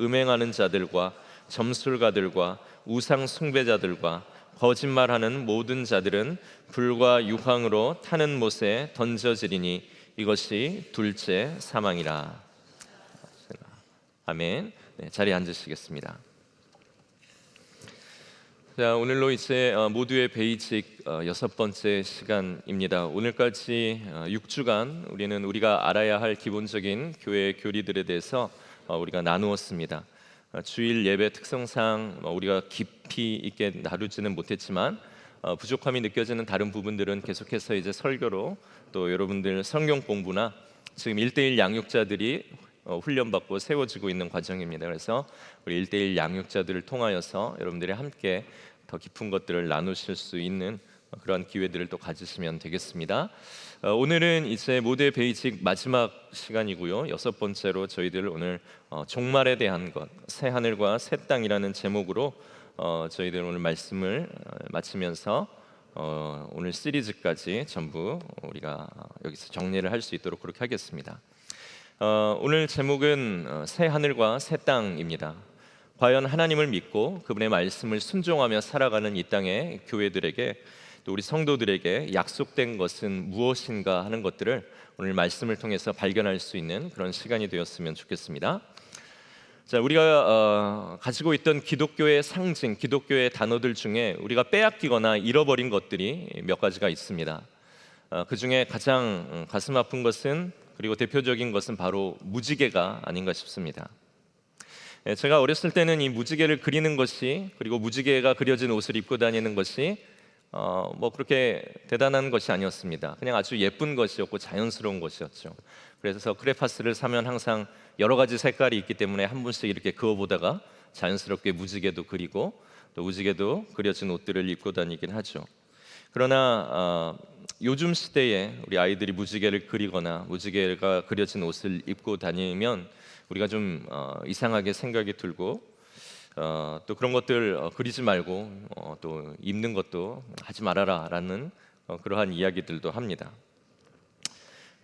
음행하는 자들과 점술가들과 우상 숭배자들과 거짓말하는 모든 자들은 불과 유황으로 타는 못에 던져지리니 이것이 둘째 사망이라. 아멘. 네, 자리에 앉으시겠습니다. 자, 오늘로 이제 모두의 베이직 여섯 번째 시간입니다. 오늘까지 6주간 우리는 우리가 알아야 할 기본적인 교회 교리들에 대해서 우리가 나누었습니다. 주일 예배 특성상 우리가 깊이 있게 나누지는 못했지만 부족함이 느껴지는 다른 부분들은 계속해서 이제 설교로 또 여러분들 성경 공부나 지금 1:1 양육자들이 훈련받고 세워지고 있는 과정입니다. 그래서 우리 1:1 양육자들을 통하여서 여러분들이 함께 더 깊은 것들을 나누실 수 있는 그런 기회들을 또 가지시면 되겠습니다. 오늘은 이제 모두의 베이직 마지막 시간이고요. 여섯 번째로 저희들 오늘 종말에 대한 것, 새 하늘과 새 땅이라는 제목으로 저희들 오늘 말씀을 마치면서 오늘 시리즈까지 전부 우리가 여기서 정리를 할 수 있도록 그렇게 하겠습니다. 오늘 제목은 새 하늘과 새 땅입니다. 과연 하나님을 믿고 그분의 말씀을 순종하며 살아가는 이 땅의 교회들에게 또 우리 성도들에게 약속된 것은 무엇인가 하는 것들을 오늘 말씀을 통해서 발견할 수 있는 그런 시간이 되었으면 좋겠습니다. 자, 우리가 가지고 있던 기독교의 상징, 기독교의 단어들 중에 우리가 빼앗기거나 잃어버린 것들이 몇 가지가 있습니다. 그 중에 가장 가슴 아픈 것은, 그리고 대표적인 것은 바로 무지개가 아닌가 싶습니다. 제가 어렸을 때는 이 무지개를 그리는 것이, 그리고 무지개가 그려진 옷을 입고 다니는 것이 그렇게 대단한 것이 아니었습니다. 그냥 아주 예쁜 것이었고 자연스러운 것이었죠. 그래서 크레파스를 사면 항상 여러 가지 색깔이 있기 때문에 한 번씩 이렇게 그어보다가 자연스럽게 무지개도 그리고 또 무지개도 그려진 옷들을 입고 다니긴 하죠. 그러나 요즘 시대에 우리 아이들이 무지개를 그리거나 무지개가 그려진 옷을 입고 다니면 우리가 좀 이상하게 생각이 들고 또 그런 것들 그리지 말고 또 입는 것도 하지 말아라 라는 그러한 이야기들도 합니다.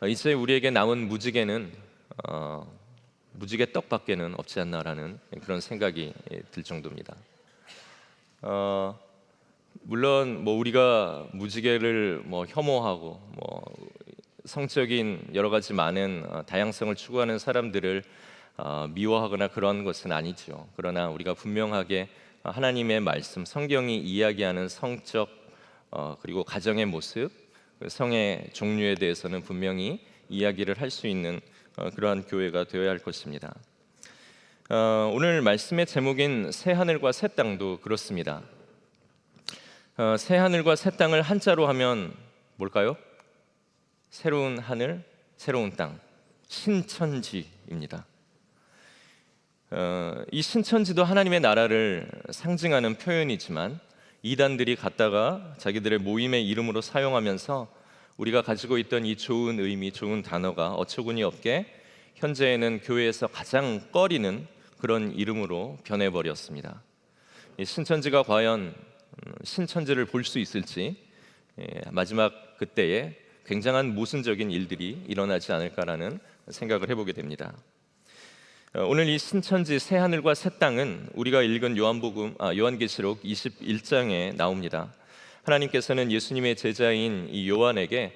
이제 우리에게 남은 무지개는 무지개 떡밖에는 없지 않나라는 그런 생각이 들 정도입니다. 물론 우리가 무지개를 혐오하고 성적인 여러 가지 많은 다양성을 추구하는 사람들을 미워하거나 그런 것은 아니죠. 그러나 우리가 분명하게 하나님의 말씀, 성경이 이야기하는 성적 그리고 가정의 모습, 성의 종류에 대해서는 분명히 이야기를 할 수 있는 그러한 교회가 되어야 할 것입니다. 오늘 말씀의 제목인 새 하늘과 새 땅도 그렇습니다. 새 하늘과 새 땅을 한자로 하면 뭘까요? 새로운 하늘, 새로운 땅, 신천지입니다. 이 신천지도 하나님의 나라를 상징하는 표현이지만 이단들이 갖다가 자기들의 모임의 이름으로 사용하면서 우리가 가지고 있던 이 좋은 의미, 좋은 단어가 어처구니 없게 현재에는 교회에서 가장 꺼리는 그런 이름으로 변해버렸습니다. 이 신천지가 과연 신천지를 볼 수 있을지, 마지막 그때에 굉장한 모순적인 일들이 일어나지 않을까라는 생각을 해보게 됩니다. 오늘 이 신천지 새 하늘과 새 땅은 우리가 읽은 요한계시록 21장에 나옵니다. 하나님께서는 예수님의 제자인 이 요한에게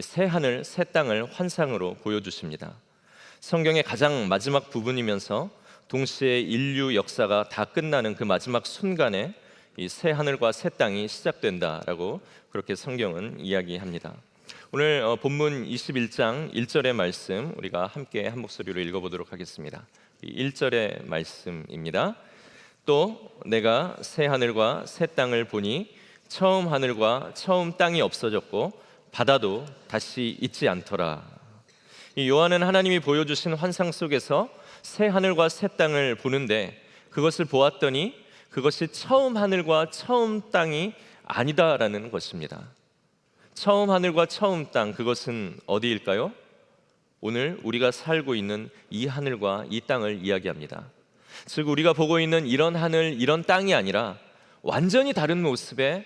새 하늘 새 땅을 환상으로 보여주십니다. 성경의 가장 마지막 부분이면서 동시에 인류 역사가 다 끝나는 그 마지막 순간에 이 새 하늘과 새 땅이 시작된다라고 그렇게 성경은 이야기합니다. 오늘 본문 21장 1절의 말씀 우리가 함께 한 목소리로 읽어보도록 하겠습니다. 1절의 말씀입니다. 또 내가 새 하늘과 새 땅을 보니 처음 하늘과 처음 땅이 없어졌고 바다도 다시 있지 않더라. 이 요한은 하나님이 보여주신 환상 속에서 새 하늘과 새 땅을 보는데 그것을 보았더니 그것이 처음 하늘과 처음 땅이 아니다라는 것입니다. 처음 하늘과 처음 땅, 그것은 어디일까요? 오늘 우리가 살고 있는 이 하늘과 이 땅을 이야기합니다. 즉 우리가 보고 있는 이런 하늘, 이런 땅이 아니라 완전히 다른 모습의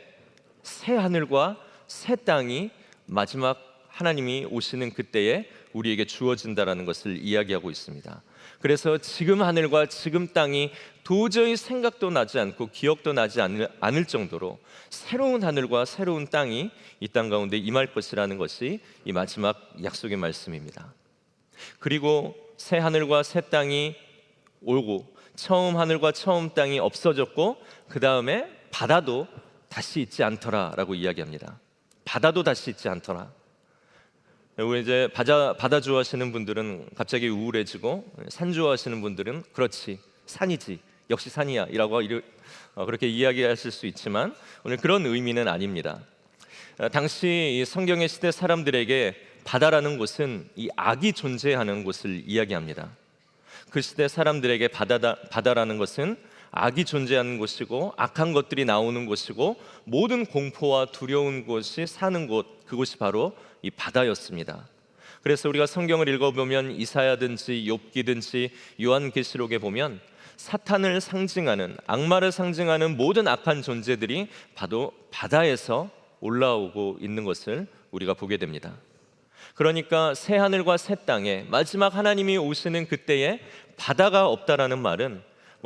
새 하늘과 새 땅이 마지막 하나님이 오시는 그때에 우리에게 주어진다라는 것을 이야기하고 있습니다. 그래서 지금 하늘과 지금 땅이 도저히 생각도 나지 않고 기억도 나지 않을 정도로 새로운 하늘과 새로운 땅이 이 땅 가운데 임할 것이라는 것이 이 마지막 약속의 말씀입니다. 그리고 새 하늘과 새 땅이 오고 처음 하늘과 처음 땅이 없어졌고 그 다음에 바다도 다시 있지 않더라라고 이야기합니다. 바다도 다시 있지 않더라. 우리 이제 바다 좋아하시는 분들은 갑자기 우울해지고, 산 좋아하시는 분들은 그렇지 산이지 역시 산이야 이라고 그렇게 이야기하실 수 있지만 오늘 그런 의미는 아닙니다. 당시 이 성경의 시대 사람들에게 바다라는 곳은 이 악이 존재하는 곳을 이야기합니다. 그 시대 사람들에게 바다라는 것은 악이 존재하는 곳이고 악한 것들이 나오는 곳이고 모든 공포와 두려운 곳이 사는 곳, 그곳이 바로 이 바다였습니다. 그래서 우리가 성경을 읽어보면 이사야든지 욥기든지 요한계시록에 보면 사탄을 상징하는, 악마를 상징하는 모든 악한 존재들이 바로 바다에서 올라오고 있는 것을 우리가 보게 됩니다. 그러니까 새 하늘과 새 땅에 마지막 하나님이 오시는 그때에 바다가 없다라는 말은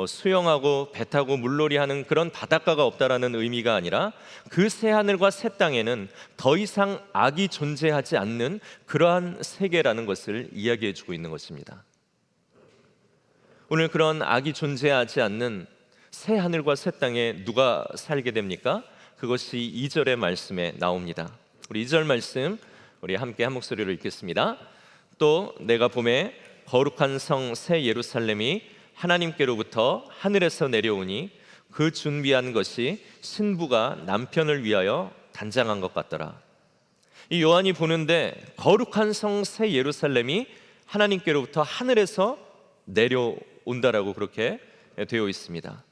수영하고 배 타고 물놀이하는 그런 바닷가가 없다라는 의미가 아니라 그 새 하늘과 새 땅에는 더 이상 악이 존재하지 않는 그러한 세계라는 것을 이야기해 주고 있는 것입니다. 오늘 그런 악이 존재하지 않는 새 하늘과 새 땅에 누가 살게 됩니까? 그것이 2절의 말씀에 나옵니다. 우리 2절 말씀 우리 함께 한 목소리로 읽겠습니다. 또 내가 보매 거룩한 성 새 예루살렘이 하나님께로부터 하늘에서 내려오니 그 준비한 것이 신부가 남편을 위하여 단장한 것 같더라. 이 요한이 보는데 거룩한 성 새 예루살렘이 하나님께로부터 하늘에서 내려온다라고 그렇게 되어 있습니다.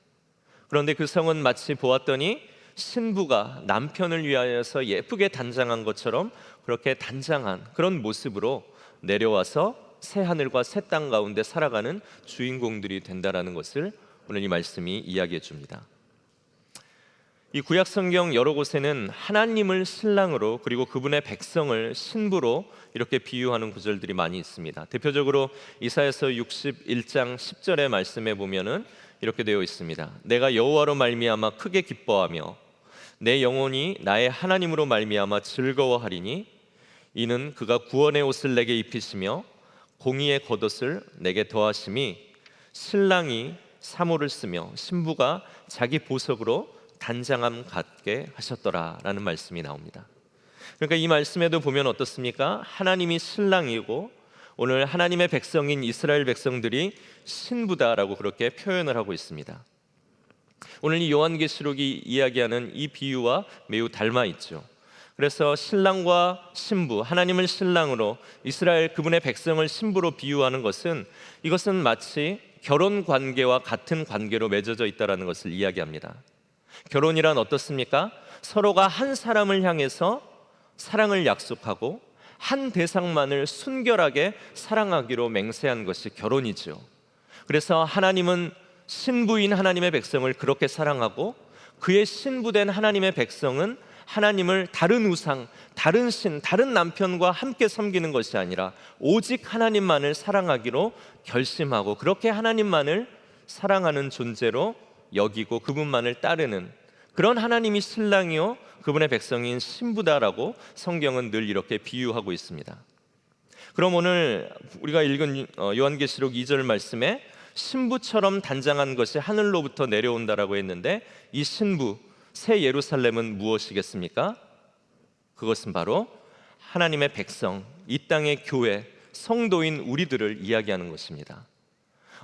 그런데 그 성은 마치 보았더니 신부가 남편을 위하여서 예쁘게 단장한 것처럼 그렇게 단장한 그런 모습으로 내려와서 새 하늘과 새 땅 가운데 살아가는 주인공들이 된다라는 것을 오늘 이 말씀이 이야기해 줍니다. 이 구약 성경 여러 곳에는 하나님을 신랑으로 그리고 그분의 백성을 신부로 이렇게 비유하는 구절들이 많이 있습니다. 대표적으로 이사야서 61장 10절의 말씀에 보면은 이렇게 되어 있습니다. 내가 여호와로 말미암아 크게 기뻐하며 내 영혼이 나의 하나님으로 말미암아 즐거워하리니 이는 그가 구원의 옷을 내게 입히시며 공의의 겉옷을 내게 더하심이 신랑이 사모를 쓰며 신부가 자기 보석으로 단장함 같게 하셨더라라는 말씀이 나옵니다. 그러니까 이 말씀에도 보면 어떻습니까? 하나님이 신랑이고 오늘 하나님의 백성인 이스라엘 백성들이 신부다라고 그렇게 표현을 하고 있습니다. 오늘 이 요한계시록이 이야기하는 이 비유와 매우 닮아 있죠. 그래서 신랑과 신부, 하나님을 신랑으로 이스라엘 그분의 백성을 신부로 비유하는 것은 이것은 마치 결혼 관계와 같은 관계로 맺어져 있다는 것을 이야기합니다. 결혼이란 어떻습니까? 서로가 한 사람을 향해서 사랑을 약속하고 한 대상만을 순결하게 사랑하기로 맹세한 것이 결혼이죠. 그래서 하나님은 신부인 하나님의 백성을 그렇게 사랑하고 그의 신부된 하나님의 백성은 하나님을 다른 우상, 다른 신, 다른 남편과 함께 섬기는 것이 아니라 오직 하나님만을 사랑하기로 결심하고 그렇게 하나님만을 사랑하는 존재로 여기고 그분만을 따르는 그런 하나님이 신랑이요 그분의 백성인 신부다라고 성경은 늘 이렇게 비유하고 있습니다. 그럼 오늘 우리가 읽은 요한계시록 2절 말씀에 신부처럼 단장한 것이 하늘로부터 내려온다라고 했는데 이 신부 새 예루살렘은 무엇이겠습니까? 그것은 바로 하나님의 백성, 이 땅의 교회, 성도인 우리들을 이야기하는 것입니다.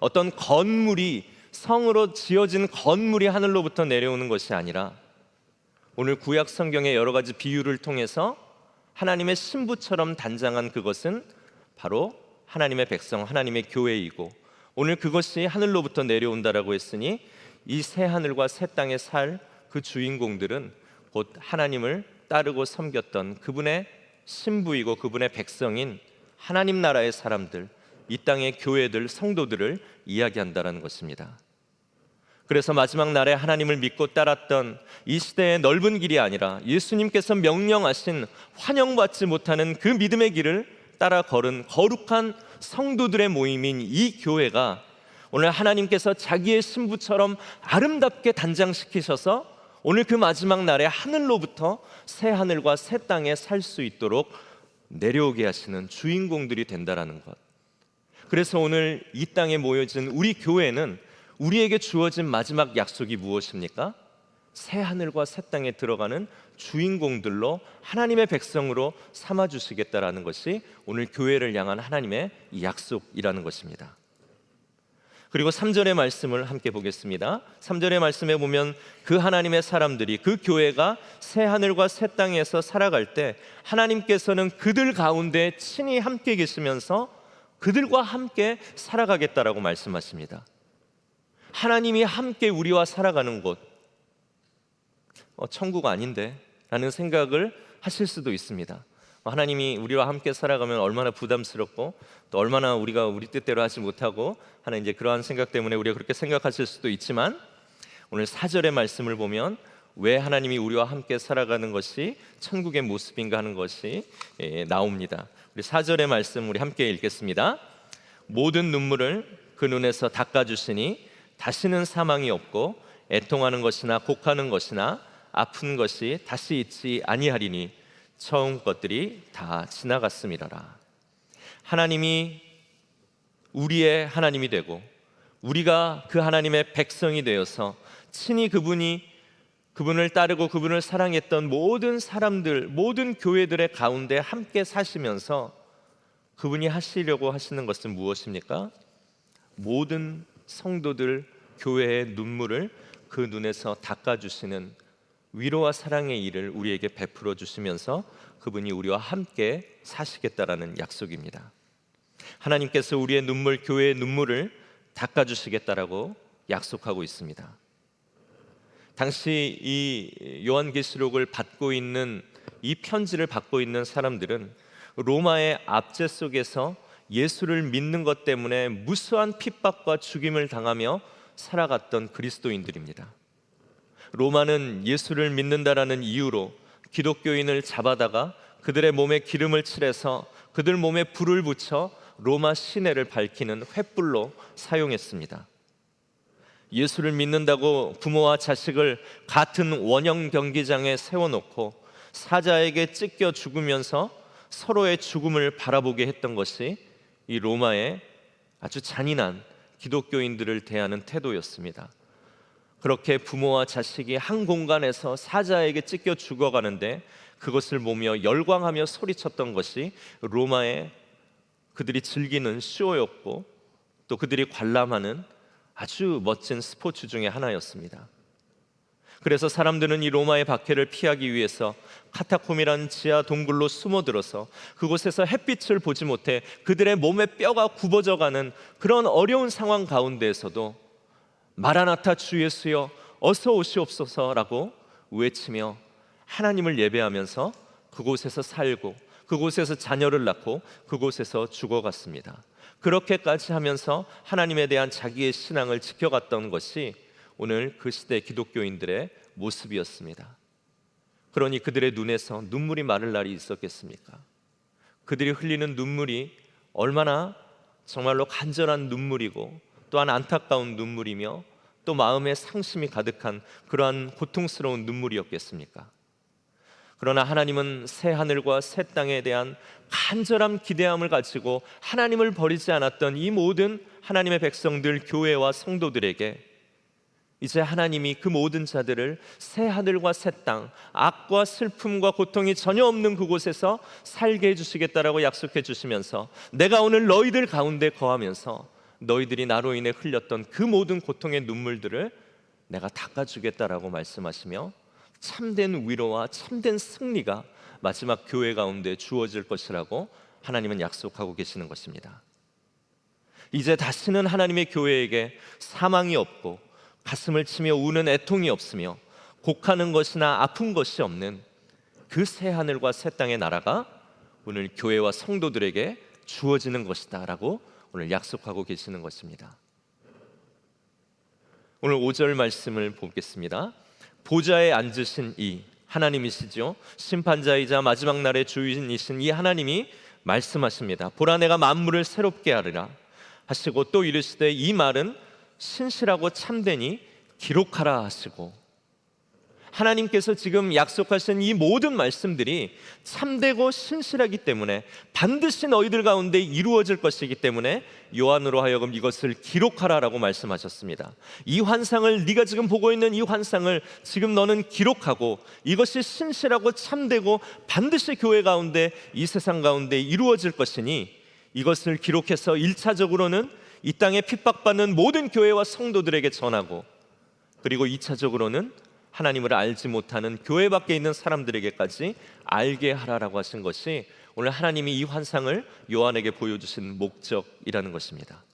어떤 건물이 성으로 지어진 건물이 하늘로부터 내려오는 것이 아니라 오늘 구약 성경의 여러 가지 비유를 통해서 하나님의 신부처럼 단장한 그것은 바로 하나님의 백성, 하나님의 교회이고 오늘 그것이 하늘로부터 내려온다라고 했으니 이 새 하늘과 새 땅에 살 그 주인공들은 곧 하나님을 따르고 섬겼던 그분의 신부이고 그분의 백성인 하나님 나라의 사람들, 이 땅의 교회들, 성도들을 이야기한다는 것입니다. 그래서 마지막 날에 하나님을 믿고 따랐던 이 시대의 넓은 길이 아니라 예수님께서 명령하신 환영받지 못하는 그 믿음의 길을 따라 걸은 거룩한 성도들의 모임인 이 교회가 오늘 하나님께서 자기의 신부처럼 아름답게 단장시키셔서 오늘 그 마지막 날에 하늘로부터 새 하늘과 새 땅에 살 수 있도록 내려오게 하시는 주인공들이 된다라는 것. 그래서 오늘 이 땅에 모여진 우리 교회는 우리에게 주어진 마지막 약속이 무엇입니까? 새 하늘과 새 땅에 들어가는 주인공들로 하나님의 백성으로 삼아주시겠다라는 것이 오늘 교회를 향한 하나님의 이 약속이라는 것입니다. 그리고 3절의 말씀을 함께 보겠습니다. 3절의 말씀에 보면 그 하나님의 사람들이, 그 교회가 새 하늘과 새 땅에서 살아갈 때 하나님께서는 그들 가운데 친히 함께 계시면서 그들과 함께 살아가겠다라고 말씀하십니다. 하나님이 함께 우리와 살아가는 곳, 천국 아닌데? 라는 생각을 하실 수도 있습니다. 하나님이 우리와 함께 살아가면 얼마나 부담스럽고 또 얼마나 우리가 우리 뜻대로 하지 못하고 하는 이제 그러한 생각 때문에 우리가 그렇게 생각하실 수도 있지만, 오늘 4절의 말씀을 보면 왜 하나님이 우리와 함께 살아가는 것이 천국의 모습인가 하는 것이 나옵니다. 우리 4절의 말씀 우리 함께 읽겠습니다. 모든 눈물을 그 눈에서 닦아주시니 다시는 사망이 없고 애통하는 것이나 곡하는 것이나 아픈 것이 다시 있지 아니하리니 처음 것들이 다 지나갔음이라라. 하나님이 우리의 하나님이 되고 우리가 그 하나님의 백성이 되어서 친히 그분을 따르고 그분을 사랑했던 모든 사람들, 모든 교회들의 가운데 함께 사시면서 그분이 하시려고 하시는 것은 무엇입니까? 모든 성도들 교회의 눈물을 그 눈에서 닦아주시는 위로와 사랑의 일을 우리에게 베풀어 주시면서 그분이 우리와 함께 사시겠다라는 약속입니다. 하나님께서 우리의 눈물, 교회의 눈물을 닦아주시겠다라고 약속하고 있습니다. 당시 이 요한계시록을 받고 있는, 이 편지를 받고 있는 사람들은 로마의 압제 속에서 예수를 믿는 것 때문에 무수한 핍박과 죽임을 당하며 살아갔던 그리스도인들입니다. 로마는 예수를 믿는다라는 이유로 기독교인을 잡아다가 그들의 몸에 기름을 칠해서 그들 몸에 불을 붙여 로마 시내를 밝히는 횃불로 사용했습니다. 예수를 믿는다고 부모와 자식을 같은 원형 경기장에 세워놓고 사자에게 찢겨 죽으면서 서로의 죽음을 바라보게 했던 것이 이 로마의 아주 잔인한 기독교인들을 대하는 태도였습니다. 그렇게 부모와 자식이 한 공간에서 사자에게 찢겨 죽어가는데 그것을 보며 열광하며 소리쳤던 것이 로마의 그들이 즐기는 쇼였고 또 그들이 관람하는 아주 멋진 스포츠 중에 하나였습니다. 그래서 사람들은 이 로마의 박해를 피하기 위해서 카타콤이라는 지하 동굴로 숨어들어서 그곳에서 햇빛을 보지 못해 그들의 몸의 뼈가 굽어져가는 그런 어려운 상황 가운데에서도 마라나타 주 예수여 어서 오시옵소서라고 외치며 하나님을 예배하면서 그곳에서 살고 그곳에서 자녀를 낳고 그곳에서 죽어갔습니다. 그렇게까지 하면서 하나님에 대한 자기의 신앙을 지켜갔던 것이 오늘 그 시대 기독교인들의 모습이었습니다. 그러니 그들의 눈에서 눈물이 마를 날이 있었겠습니까? 그들이 흘리는 눈물이 얼마나 정말로 간절한 눈물이고 또한 안타까운 눈물이며 또 마음에 상심이 가득한 그러한 고통스러운 눈물이었겠습니까? 그러나 하나님은 새 하늘과 새 땅에 대한 간절한 기대함을 가지고 하나님을 버리지 않았던 이 모든 하나님의 백성들, 교회와 성도들에게 이제 하나님이 그 모든 자들을 새 하늘과 새 땅, 악과 슬픔과 고통이 전혀 없는 그곳에서 살게 해주시겠다라고 약속해 주시면서 내가 오늘 너희들 가운데 거하면서 너희들이 나로 인해 흘렸던 그 모든 고통의 눈물들을 내가 닦아주겠다라고 말씀하시며 참된 위로와 참된 승리가 마지막 교회 가운데 주어질 것이라고 하나님은 약속하고 계시는 것입니다. 이제 다시는 하나님의 교회에게 사망이 없고 가슴을 치며 우는 애통이 없으며 곡하는 것이나 아픈 것이 없는 그 새 하늘과 새 땅의 나라가 오늘 교회와 성도들에게 주어지는 것이다 라고 오늘 약속하고 계시는 것입니다. 오늘 5절 말씀을 보겠습니다. 보좌에 앉으신 이 하나님이시죠. 심판자이자 마지막 날의 주인이신 이 하나님이 말씀하십니다. 보라, 내가 만물을 새롭게 하리라 하시고 또 이르시되 이 말은 신실하고 참되니 기록하라 하시고, 하나님께서 지금 약속하신 이 모든 말씀들이 참되고 신실하기 때문에 반드시 너희들 가운데 이루어질 것이기 때문에 요한으로 하여금 이것을 기록하라라고 말씀하셨습니다. 이 환상을, 네가 지금 보고 있는 이 환상을 지금 너는 기록하고 이것이 신실하고 참되고 반드시 교회 가운데, 이 세상 가운데 이루어질 것이니 이것을 기록해서 1차적으로는 이 땅에 핍박받는 모든 교회와 성도들에게 전하고, 그리고 2차적으로는 하나님을 알지 못하는 교회 밖에 있는 사람들에게까지 알게 하라라고 하신 것이 오늘 하나님이 이 환상을 요한에게 보여주신 목적이라는 것입니다.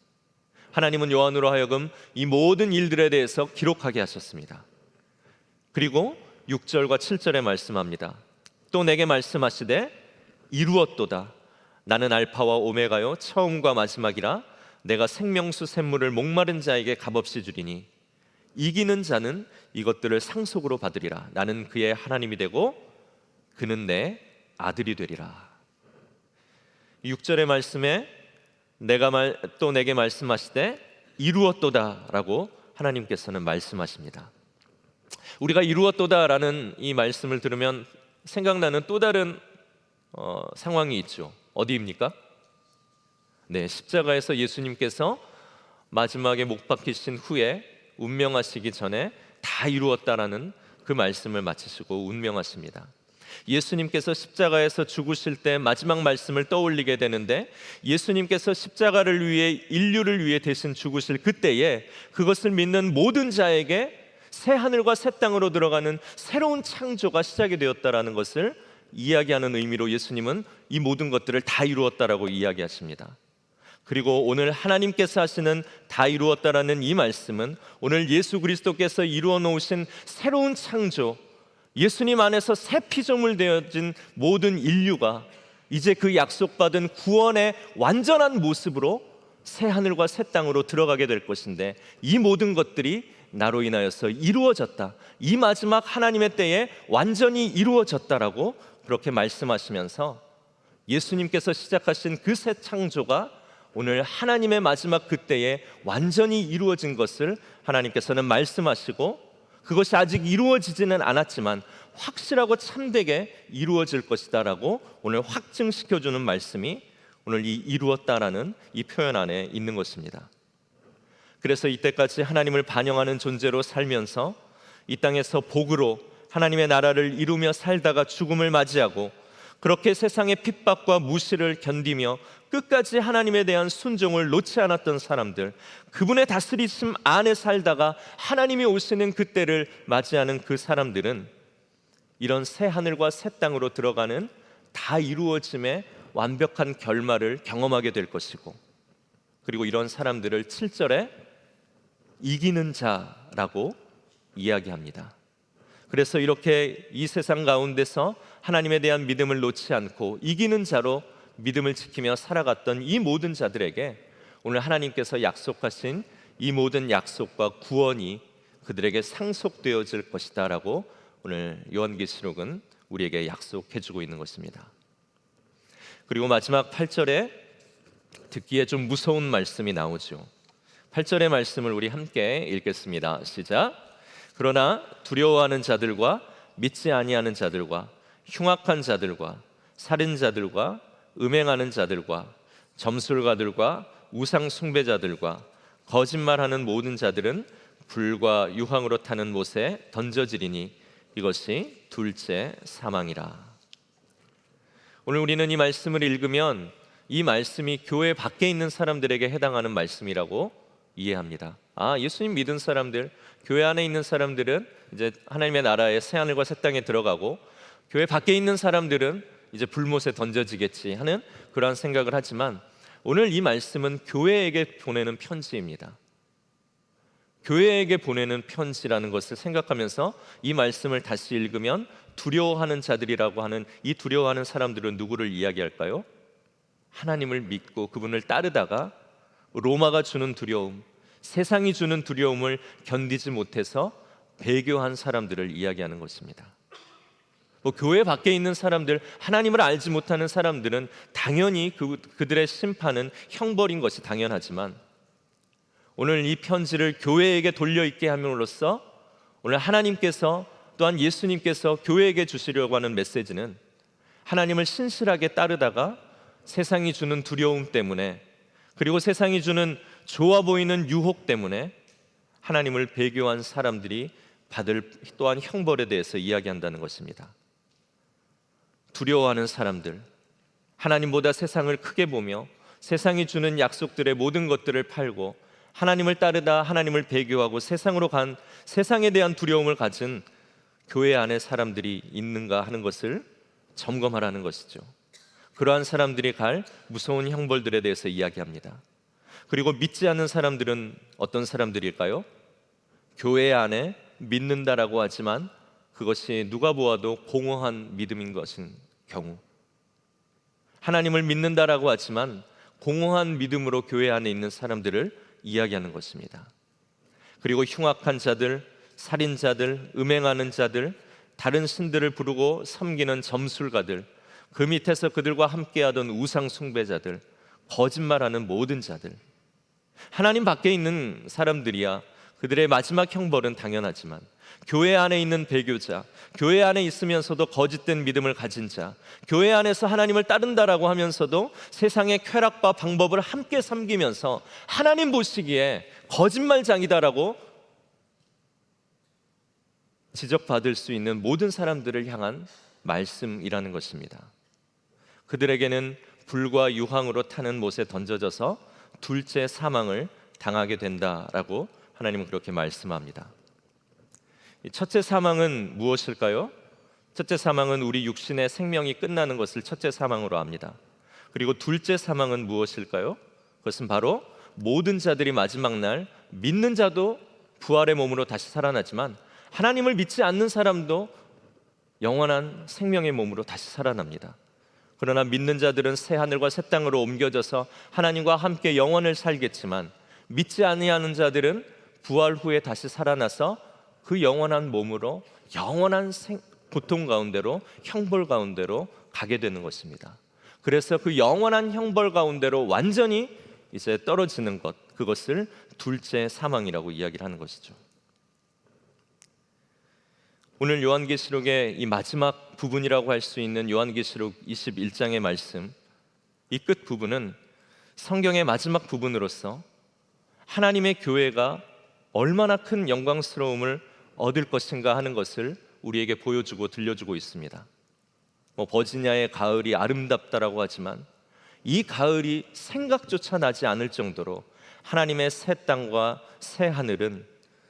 하나님은 요한으로 하여금 이 모든 일들에 대해서 기록하게 하셨습니다. 그리고 6절과 7절에 말씀합니다. 또 내게 말씀하시되 이루었도다. 나는 알파와 오메가요 처음과 마지막이라. 내가 생명수 샘물을 목마른 자에게 값없이 주리니 이기는 자는 이것들을 상속으로 받으리라. 나는 그의 하나님이 되고 그는 내 아들이 되리라. 6절의 말씀에 또 내게 말씀하시되 이루었도다 라고 하나님께서는 말씀하십니다. 우리가 이루었도다라는 이 말씀을 들으면 생각나는 또 다른 상황이 있죠. 어디입니까? 네, 십자가에서 예수님께서 마지막에 못 박히신 후에 운명하시기 전에 다 이루었다라는 그 말씀을 마치시고 운명하십니다. 예수님께서 십자가에서 죽으실 때 마지막 말씀을 떠올리게 되는데, 예수님께서 십자가를 위해, 인류를 위해 대신 죽으실 그때에 그것을 믿는 모든 자에게 새 하늘과 새 땅으로 들어가는 새로운 창조가 시작이 되었다라는 것을 이야기하는 의미로 예수님은 이 모든 것들을 다 이루었다라고 이야기하십니다. 그리고 오늘 하나님께서 하시는 다 이루었다라는 이 말씀은 오늘 예수 그리스도께서 이루어 놓으신 새로운 창조, 예수님 안에서 새 피조물 되어진 모든 인류가 이제 그 약속받은 구원의 완전한 모습으로 새 하늘과 새 땅으로 들어가게 될 것인데, 이 모든 것들이 나로 인하여서 이루어졌다, 이 마지막 하나님의 때에 완전히 이루어졌다라고 그렇게 말씀하시면서 예수님께서 시작하신 그 새 창조가 오늘 하나님의 마지막 그때에 완전히 이루어진 것을 하나님께서는 말씀하시고, 그것이 아직 이루어지지는 않았지만 확실하고 참되게 이루어질 것이다 라고 오늘 확증시켜주는 말씀이 오늘 이 이루었다라는 이 표현 안에 있는 것입니다. 그래서 이때까지 하나님을 반영하는 존재로 살면서 이 땅에서 복으로 하나님의 나라를 이루며 살다가 죽음을 맞이하고, 그렇게 세상의 핍박과 무시를 견디며 끝까지 하나님에 대한 순종을 놓지 않았던 사람들, 그분의 다스리심 안에 살다가 하나님이 오시는 그때를 맞이하는 그 사람들은 이런 새 하늘과 새 땅으로 들어가는 다 이루어짐의 완벽한 결말을 경험하게 될 것이고, 그리고 이런 사람들을 7절에 이기는 자라고 이야기합니다. 그래서 이렇게 이 세상 가운데서 하나님에 대한 믿음을 놓지 않고 이기는 자로 믿음을 지키며 살아갔던 이 모든 자들에게 오늘 하나님께서 약속하신 이 모든 약속과 구원이 그들에게 상속되어질 것이다 라고 오늘 요한계시록은 우리에게 약속해주고 있는 것입니다. 그리고 마지막 8절에 듣기에 좀 무서운 말씀이 나오죠. 8절의 말씀을 우리 함께 읽겠습니다. 시작. 그러나 두려워하는 자들과 믿지 아니하는 자들과 흉악한 자들과 살인자들과 음행하는 자들과 점술가들과 우상 숭배자들과 거짓말하는 모든 자들은 불과 유황으로 타는 못에 던져지리니 이것이 둘째 사망이라. 오늘 우리는 이 말씀을 읽으면 이 말씀이 교회 밖에 있는 사람들에게 해당하는 말씀이라고 이해합니다. 예수님 믿은 사람들, 교회 안에 있는 사람들은 이제 하나님의 나라의 새하늘과 새 땅에 들어가고, 교회 밖에 있는 사람들은 이제 불못에 던져지겠지 하는 그러한 생각을 하지만, 오늘 이 말씀은 교회에게 보내는 편지입니다. 교회에게 보내는 편지라는 것을 생각하면서 이 말씀을 다시 읽으면 두려워하는 자들이라고 하는 이 두려워하는 사람들은 누구를 이야기할까요? 하나님을 믿고 그분을 따르다가 로마가 주는 두려움, 세상이 주는 두려움을 견디지 못해서 배교한 사람들을 이야기하는 것입니다. 뭐 교회 밖에 있는 사람들, 하나님을 알지 못하는 사람들은 당연히 그들의 심판은 형벌인 것이 당연하지만, 오늘 이 편지를 교회에게 돌려 읽게 함으로써 오늘 하나님께서 또한 예수님께서 교회에게 주시려고 하는 메시지는, 하나님을 신실하게 따르다가 세상이 주는 두려움 때문에, 그리고 세상이 주는 좋아 보이는 유혹 때문에 하나님을 배교한 사람들이 받을 또한 형벌에 대해서 이야기한다는 것입니다. 두려워하는 사람들, 하나님보다 세상을 크게 보며 세상이 주는 약속들의 모든 것들을 팔고 하나님을 따르다 하나님을 배교하고 세상으로 간, 세상에 대한 두려움을 가진 교회 안에 사람들이 있는가 하는 것을 점검하라는 것이죠. 그러한 사람들이 갈 무서운 형벌들에 대해서 이야기합니다. 그리고 믿지 않는 사람들은 어떤 사람들일까요? 교회 안에 믿는다라고 하지만 그것이 누가 보아도 공허한 믿음인 것인 경우, 하나님을 믿는다라고 하지만 공허한 믿음으로 교회 안에 있는 사람들을 이야기하는 것입니다. 그리고 흉악한 자들, 살인자들, 음행하는 자들, 다른 신들을 부르고 섬기는 점술가들, 그 밑에서 그들과 함께하던 우상 숭배자들, 거짓말하는 모든 자들, 하나님 밖에 있는 사람들이야 그들의 마지막 형벌은 당연하지만, 교회 안에 있는 배교자, 교회 안에 있으면서도 거짓된 믿음을 가진 자, 교회 안에서 하나님을 따른다라고 하면서도 세상의 쾌락과 방법을 함께 섬기면서 하나님 보시기에 거짓말장이다라고 지적받을 수 있는 모든 사람들을 향한 말씀이라는 것입니다. 그들에게는 불과 유황으로 타는 못에 던져져서 둘째 사망을 당하게 된다라고 하나님은 그렇게 말씀합니다. 첫째 사망은 무엇일까요? 첫째 사망은 우리 육신의 생명이 끝나는 것을 첫째 사망으로 합니다. 그리고 둘째 사망은 무엇일까요? 그것은 바로 모든 자들이 마지막 날, 믿는 자도 부활의 몸으로 다시 살아나지만 하나님을 믿지 않는 사람도 영원한 생명의 몸으로 다시 살아납니다. 그러나 믿는 자들은 새 하늘과 새 땅으로 옮겨져서 하나님과 함께 영원을 살겠지만, 믿지 아니하는 자들은 부활 후에 다시 살아나서 그 영원한 몸으로 영원한 고통 가운데로, 형벌 가운데로 가게 되는 것입니다. 그래서 그 영원한 형벌 가운데로 완전히 이제 떨어지는 것, 그것을 둘째 사망이라고 이야기를 하는 것이죠. 오늘 요한계시록의 이 마지막 부분이라고 할 수 있는 요한계시록 21장의 말씀, 이 끝 부분은 성경의 마지막 부분으로서 하나님의 교회가 얼마나 큰 영광스러움을 얻을 것인가 하는 것을 우리에게 보여주고 들려주고 있습니다. 버지니아의 가을이 아름답다라고 하지만 이 가을이 생각조차 나지 않을 정도로 하나님의 새 땅과 새 하늘은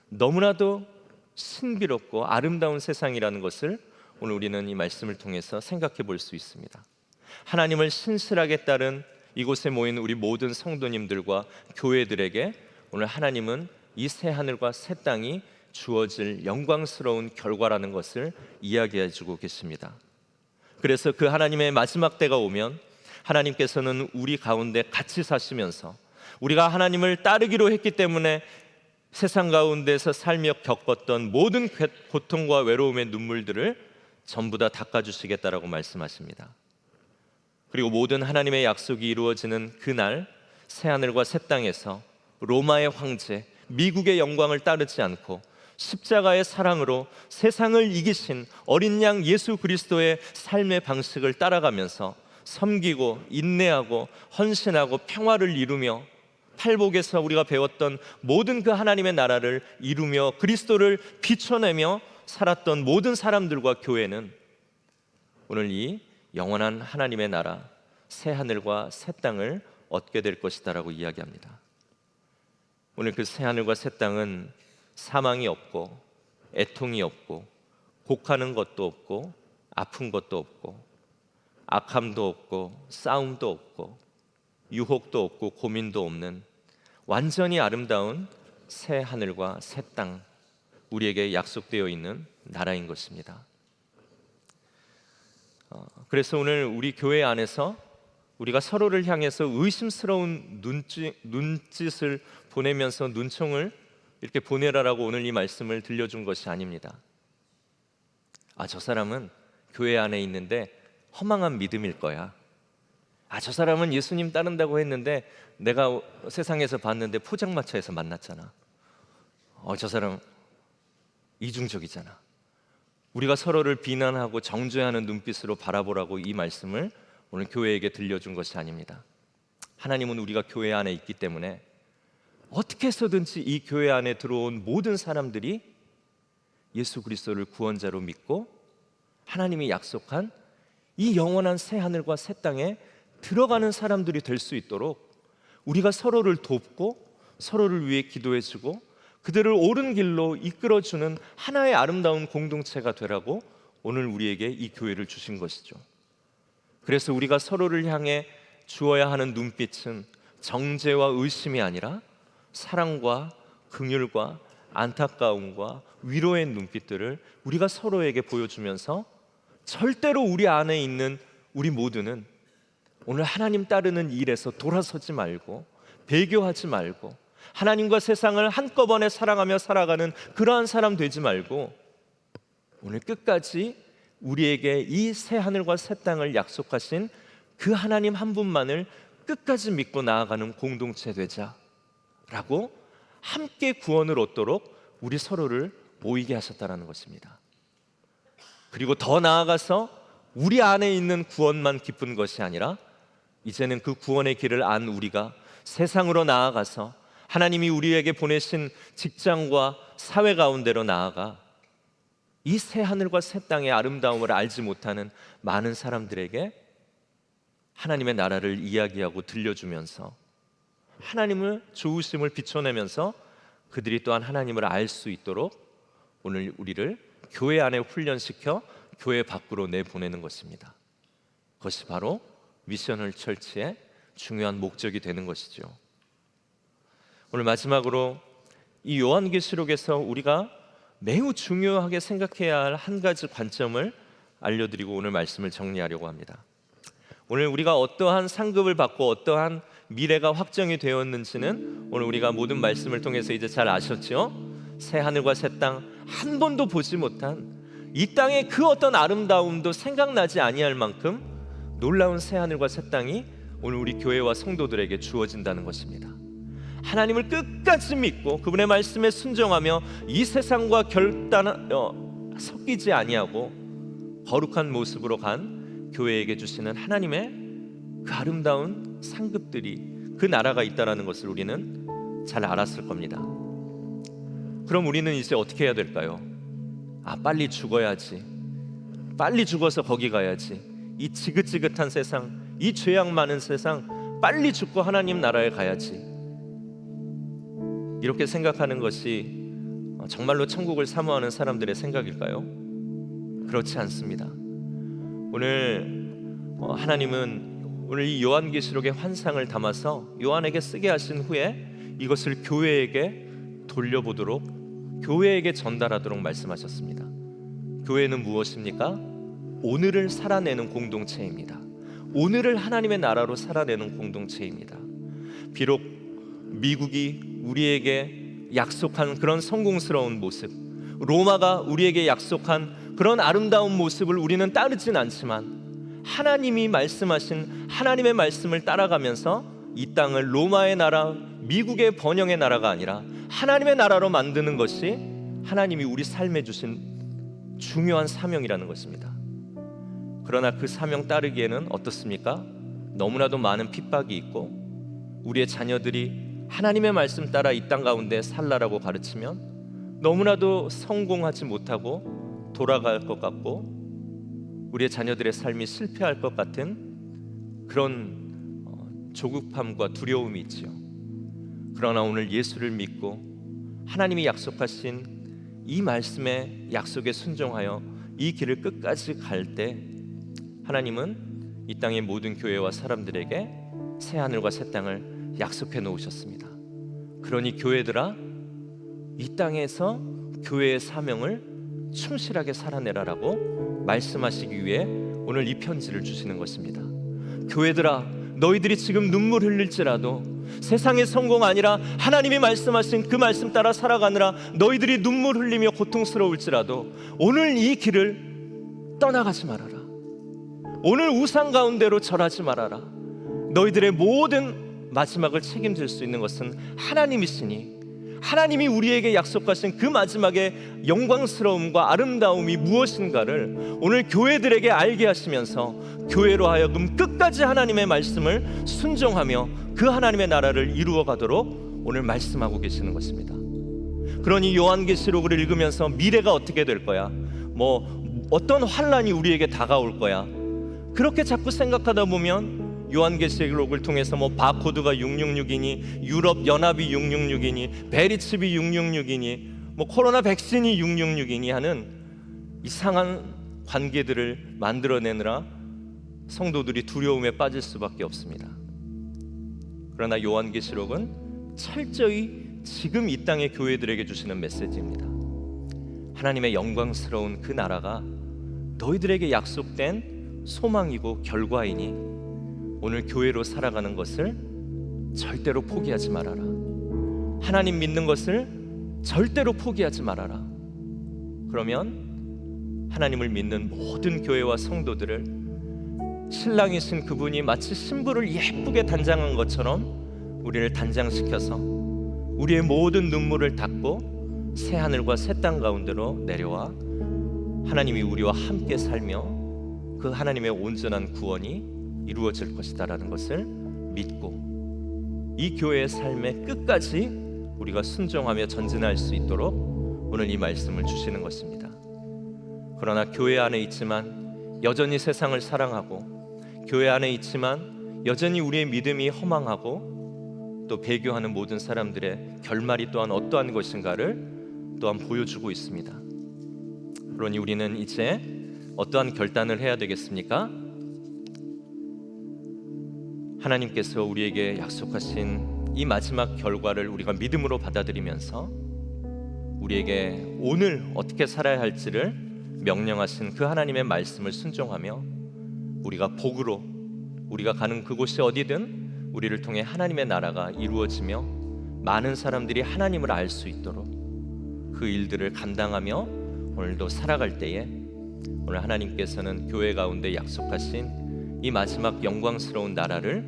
너무나도 신비롭고 아름다운 세상이라는 것을 오늘 우리는 이 말씀을 통해서 생각해 볼 수 있습니다. 하나님을 신실하게 따른 이곳에 모인 우리 모든 성도님들과 교회들에게 오늘 하나님은 이 새 하늘과 새 땅이 주어질 영광스러운 결과라는 것을 이야기해 주고 계십니다. 그래서 그 하나님의 마지막 때가 오면 하나님께서는 우리 가운데 같이 사시면서 우리가 하나님을 따르기로 했기 때문에 세상 가운데서 살며 겪었던 모든 고통과 외로움의 눈물들을 전부 다 닦아주시겠다라고 말씀하십니다. 그리고 모든 하나님의 약속이 이루어지는 그날 새하늘과 새 땅에서 로마의 황제, 미국의 영광을 따르지 않고 십자가의 사랑으로 세상을 이기신 어린 양 예수 그리스도의 삶의 방식을 따라가면서 섬기고 인내하고 헌신하고 평화를 이루며 팔복에서 우리가 배웠던 모든 그 하나님의 나라를 이루며 그리스도를 비춰내며 살았던 모든 사람들과 교회는 오늘 이 영원한 하나님의 나라 새 하늘과 새 땅을 얻게 될 것이다라고 이야기합니다. 오늘 그 새 하늘과 새 땅은 사망이 없고 애통이 없고 곡하는 것도 없고 아픈 것도 없고 악함도 없고 싸움도 없고 유혹도 없고 고민도 없는 완전히 아름다운 새 하늘과 새 땅, 우리에게 약속되어 있는 나라인 것입니다. 그래서 오늘 우리 교회 안에서 우리가 서로를 향해서 의심스러운 눈짓을 보내면서 눈총을 이렇게 보내라라고 오늘 이 말씀을 들려준 것이 아닙니다. 저 사람은 교회 안에 있는데 허망한 믿음일 거야. 저 사람은 예수님 따른다고 했는데 내가 세상에서 봤는데 포장마차에서 만났잖아. 저 사람 이중적이잖아. 우리가 서로를 비난하고 정죄하는 눈빛으로 바라보라고 이 말씀을 오늘 교회에게 들려준 것이 아닙니다. 하나님은 우리가 교회 안에 있기 때문에 어떻게 해서든지 이 교회 안에 들어온 모든 사람들이 예수 그리스도를 구원자로 믿고 하나님이 약속한 이 영원한 새 하늘과 새 땅에 들어가는 사람들이 될 수 있도록 우리가 서로를 돕고 서로를 위해 기도해주고 그들을 옳은 길로 이끌어주는 하나의 아름다운 공동체가 되라고 오늘 우리에게 이 교회를 주신 것이죠. 그래서 우리가 서로를 향해 주어야 하는 눈빛은 정죄와 의심이 아니라 사랑과 긍휼과 안타까움과 위로의 눈빛들을 우리가 서로에게 보여주면서 절대로 우리 안에 있는 우리 모두는 오늘 하나님 따르는 일에서 돌아서지 말고 배교하지 말고 하나님과 세상을 한꺼번에 사랑하며 살아가는 그러한 사람 되지 말고 오늘 끝까지 우리에게 이 새 하늘과 새 땅을 약속하신 그 하나님 한 분만을 끝까지 믿고 나아가는 공동체 되자라고 함께 구원을 얻도록 우리 서로를 모이게 하셨다는 것입니다. 그리고 더 나아가서 우리 안에 있는 구원만 기쁜 것이 아니라 이제는 그 구원의 길을 안 우리가 세상으로 나아가서 하나님이 우리에게 보내신 직장과 사회 가운데로 나아가 이 새 하늘과 새 땅의 아름다움을 알지 못하는 많은 사람들에게 하나님의 나라를 이야기하고 들려주면서 하나님을 좋으심을 비춰내면서 그들이 또한 하나님을 알 수 있도록 오늘 우리를 교회 안에 훈련시켜 교회 밖으로 내보내는 것입니다. 그것이 바로 미셔널 처치의 중요한 목적이 되는 것이죠. 오늘 마지막으로 이 요한계시록에서 우리가 매우 중요하게 생각해야 할 한 가지 관점을 알려드리고 오늘 말씀을 정리하려고 합니다. 오늘 우리가 어떠한 상급을 받고 어떠한 미래가 확정이 되었는지는 오늘 우리가 모든 말씀을 통해서 이제 잘 아셨죠? 새 하늘과 새 땅 한 번도 보지 못한 이 땅의 그 어떤 아름다움도 생각나지 아니할 만큼 놀라운 새 하늘과 새 땅이 오늘 우리 교회와 성도들에게 주어진다는 것입니다. 하나님을 끝까지 믿고 그분의 말씀에 순종하며 이 세상과 섞이지 아니하고 거룩한 모습으로 간 교회에게 주시는 하나님의 그 아름다운 상급들이 그 나라가 있다는 것을 우리는 잘 알았을 겁니다. 그럼 우리는 이제 어떻게 해야 될까요? 빨리 죽어야지. 빨리 죽어서 거기 가야지. 이 지긋지긋한 세상, 이 죄악 많은 세상 빨리 죽고 하나님 나라에 가야지. 이렇게 생각하는 것이 정말로 천국을 사모하는 사람들의 생각일까요? 그렇지 않습니다. 오늘 하나님은 오늘 이 요한계시록의 환상을 담아서 요한에게 쓰게 하신 후에 이것을 교회에게 돌려보도록 교회에게 전달하도록 말씀하셨습니다. 교회는 무엇입니까? 오늘을 살아내는 공동체입니다. 오늘을 하나님의 나라로 살아내는 공동체입니다. 비록 미국이 우리에게 약속한 그런 성공스러운 모습, 로마가 우리에게 약속한 그런 아름다운 모습을 우리는 따르진 않지만 하나님이 말씀하신 하나님의 말씀을 따라가면서 이 땅을 로마의 나라, 미국의 번영의 나라가 아니라 하나님의 나라로 만드는 것이 하나님이 우리 삶에 주신 중요한 사명이라는 것입니다. 그러나 그 사명 따르기에는 어떻습니까? 너무나도 많은 핍박이 있고 우리의 자녀들이 하나님의 말씀 따라 이 땅 가운데 살라라고 가르치면 너무나도 성공하지 못하고 돌아갈 것 같고 우리의 자녀들의 삶이 실패할 것 같은 그런 조급함과 두려움이 있지요. 그러나 오늘 예수를 믿고 하나님이 약속하신 이 말씀의 약속에 순종하여 이 길을 끝까지 갈 때 하나님은 이 땅의 모든 교회와 사람들에게 새 하늘과 새 땅을 약속해 놓으셨습니다. 그러니 교회들아, 이 땅에서 교회의 사명을 충실하게 살아내라라고 말씀하시기 위해 오늘 이 편지를 주시는 것입니다. 교회들아, 너희들이 지금 눈물 흘릴지라도 세상의 성공 아니라 하나님이 말씀하신 그 말씀 따라 살아가느라 너희들이 눈물 흘리며 고통스러울지라도 오늘 이 길을 떠나가지 말아라. 오늘 우상 가운데로 절하지 말아라. 너희들의 모든 마지막을 책임질 수 있는 것은 하나님이시니 하나님이 우리에게 약속하신 그 마지막의 영광스러움과 아름다움이 무엇인가를 오늘 교회들에게 알게 하시면서 교회로 하여금 끝까지 하나님의 말씀을 순종하며 그 하나님의 나라를 이루어 가도록 오늘 말씀하고 계시는 것입니다. 그러니 요한계시록을 읽으면서 미래가 어떻게 될 거야, 어떤 환란이 우리에게 다가올 거야, 그렇게 자꾸 생각하다 보면 요한계시록을 통해서 바코드가 666이니 유럽 연합이 666이니 베리칩이 666이니 코로나 백신이 666이니 하는 이상한 관계들을 만들어내느라 성도들이 두려움에 빠질 수밖에 없습니다. 그러나 요한계시록은 철저히 지금 이 땅의 교회들에게 주시는 메시지입니다. 하나님의 영광스러운 그 나라가 너희들에게 약속된 소망이고 결과이니 오늘 교회로 살아가는 것을 절대로 포기하지 말아라. 하나님 믿는 것을 절대로 포기하지 말아라. 그러면 하나님을 믿는 모든 교회와 성도들을 신랑이신 그분이 마치 신부를 예쁘게 단장한 것처럼 우리를 단장시켜서 우리의 모든 눈물을 닦고 새 하늘과 새 땅 가운데로 내려와 하나님이 우리와 함께 살며 그 하나님의 온전한 구원이 이루어질 것이다라는 것을 믿고 이 교회의 삶의 끝까지 우리가 순종하며 전진할 수 있도록 오늘 이 말씀을 주시는 것입니다. 그러나 교회 안에 있지만 여전히 세상을 사랑하고 교회 안에 있지만 여전히 우리의 믿음이 허망하고 또 배교하는 모든 사람들의 결말이 또한 어떠한 것인가를 또한 보여주고 있습니다. 그러니 우리는 이제 어떠한 결단을 해야 되겠습니까? 하나님께서 우리에게 약속하신 이 마지막 결과를 우리가 믿음으로 받아들이면서 우리에게 오늘 어떻게 살아야 할지를 명령하신 그 하나님의 말씀을 순종하며 우리가 복으로 우리가 가는 그곳이 어디든 우리를 통해 하나님의 나라가 이루어지며 많은 사람들이 하나님을 알 수 있도록 그 일들을 감당하며 오늘도 살아갈 때에 오늘 하나님께서는 교회 가운데 약속하신 이 마지막 영광스러운 나라를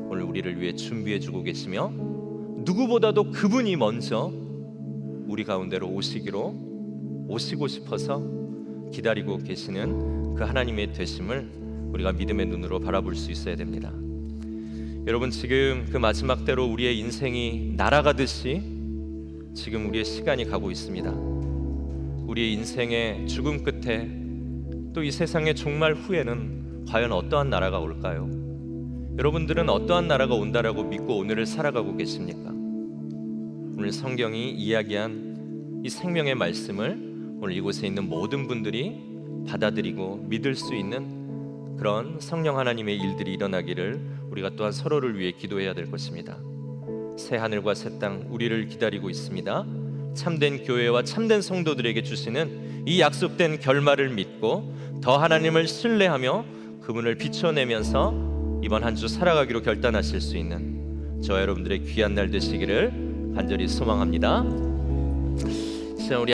오늘 우리를 위해 준비해 주고 계시며 누구보다도 그분이 먼저 우리 가운데로 오시고 싶어서 기다리고 계시는 그 하나님의 되심을 우리가 믿음의 눈으로 바라볼 수 있어야 됩니다. 여러분, 지금 그 마지막 때로 우리의 인생이 날아가듯이 지금 우리의 시간이 가고 있습니다. 우리의 인생의 죽음 끝에 또 이 세상의 종말 후에는 과연 어떠한 나라가 올까요? 여러분들은 어떠한 나라가 온다라고 믿고 오늘을 살아가고 계십니까? 오늘 성경이 이야기한 이 생명의 말씀을 오늘 이곳에 있는 모든 분들이 받아들이고 믿을 수 있는 그런 성령 하나님의 일들이 일어나기를 우리가 또한 서로를 위해 기도해야 될 것입니다. 새 하늘과 새 땅 우리를 기다리고 있습니다. 참된 교회와 참된 성도들에게 주시는 이 약속된 결말을 믿고 더 하나님을 신뢰하며 그분을 비춰내면서 이번 한 주 살아가기로 결단하실 수 있는 저와 여러분들의 귀한 날 되시기를 간절히 소망합니다. 우리